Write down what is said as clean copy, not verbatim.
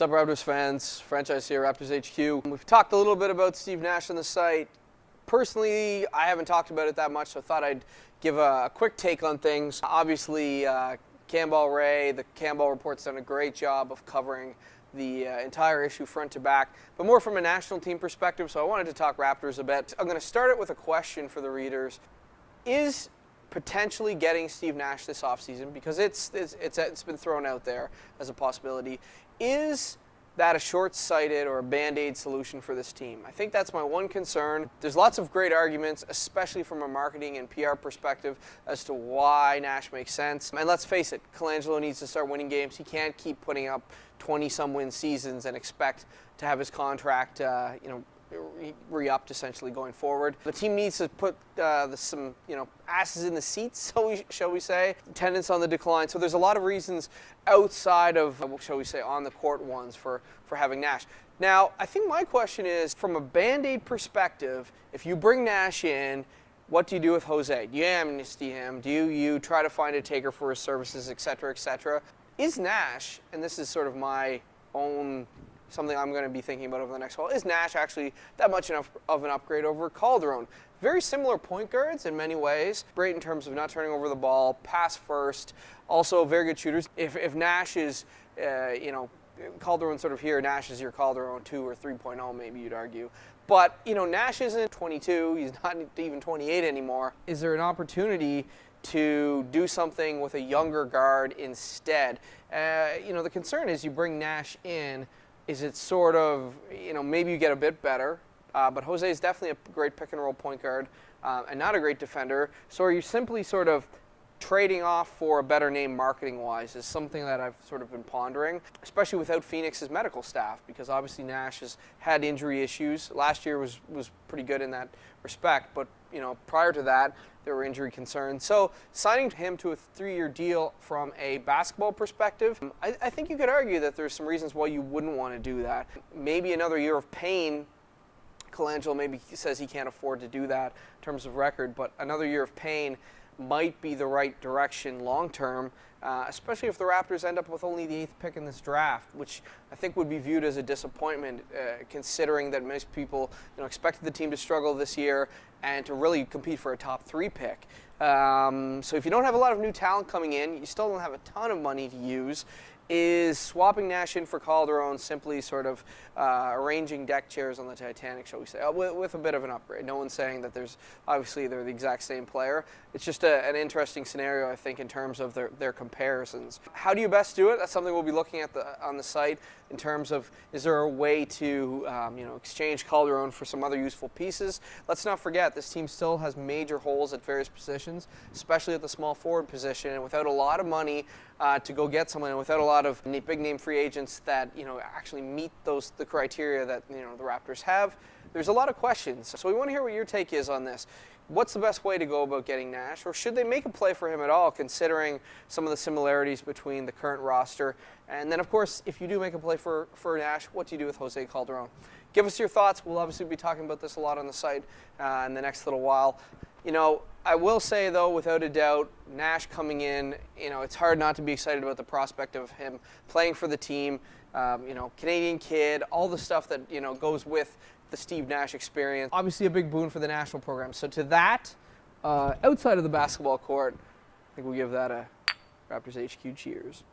What's up, Raptors fans? Franchise here, Raptors HQ. We've talked a little bit about Steve Nash on the site. Personally, I haven't talked about it that much, so I thought I'd give a quick take on things. Obviously, Campbell Ray, the Campbell Report's done a great job of covering the entire issue front to back, but more from a national team perspective, so I wanted to talk Raptors a bit. I'm going to start it with a question for the readers. Is potentially getting Steve Nash this offseason, because it's been thrown out there as a possibility, is that a short-sighted or a Band-Aid solution for this team? I think that's my one concern. There's lots of great arguments, especially from a marketing and PR perspective, as to why Nash makes sense. And let's face it, Colangelo needs to start winning games. He can't keep putting up 20-some win seasons and expect to have his contract, re-upped essentially going forward. The team needs to put some asses in the seats, shall we say. Attendance on the decline. So there's a lot of reasons outside of, shall we say, on the court ones for having Nash. Now, I think my question is, from a Band-Aid perspective, if you bring Nash in, what do you do with Jose? Do you amnesty him? Do you try to find a taker for his services, et cetera, et cetera? Is Nash, and this is sort of my own something I'm going to be thinking about over the next while, is Nash actually that much of an upgrade over Calderon? Very similar point guards in many ways. Great in terms of not turning over the ball, pass first, also very good shooters. If Nash is, Calderon sort of here, Nash is your Calderon 2 or 3.0 maybe you'd argue. But, Nash isn't 22, he's not even 28 anymore. Is there an opportunity to do something with a younger guard instead? The concern is you bring Nash in, is it sort of, maybe you get a bit better, but Jose is definitely a great pick-and-roll point guard and not a great defender. So are you simply sort of trading off for a better name marketing-wise is something that I've sort of been pondering, especially without Phoenix's medical staff, because obviously Nash has had injury issues. Last year was pretty good in that respect, but prior to that, there were injury concerns. So signing him to a 3-year deal from a basketball perspective, I think you could argue that there's some reasons why you wouldn't want to do that. Maybe another year of pain. Colangelo maybe says he can't afford to do that in terms of record, but another year of pain might be the right direction long term, especially if the Raptors end up with only the 8th pick in this draft, which I think would be viewed as a disappointment, considering that most people expected the team to struggle this year and to really compete for a top 3 pick. So if you don't have a lot of new talent coming in, you still don't have a ton of money to use. Is swapping Nash in for Calderon simply sort of arranging deck chairs on the Titanic, shall we say, with a bit of an upgrade? No one's saying that obviously they're the exact same player. It's just an interesting scenario, I think, in terms of their comparisons. How do you best do it? That's something we'll be looking at on the site in terms of, is there a way to exchange Calderon for some other useful pieces? Let's not forget, this team still has major holes at various positions, especially at the small forward position, and without a lot of money to go get someone, and without a lot of big name free agents that actually meet the criteria that the Raptors have, there's a lot of questions. So we want to hear what your take is on this. What's the best way to go about getting Nash, or should they make a play for him at all, considering some of the similarities between the current roster? And then, of course, if you do make a play for Nash, what do you do with Jose Calderon? Give us your thoughts. We'll obviously be talking about this a lot on the site in the next little while. I will say, though, without a doubt, Nash coming in, it's hard not to be excited about the prospect of him playing for the team, Canadian kid, all the stuff that, goes with the Steve Nash experience. Obviously a big boon for the national program. So to that, outside of the basketball court, I think we'll give that a Raptors HQ cheers.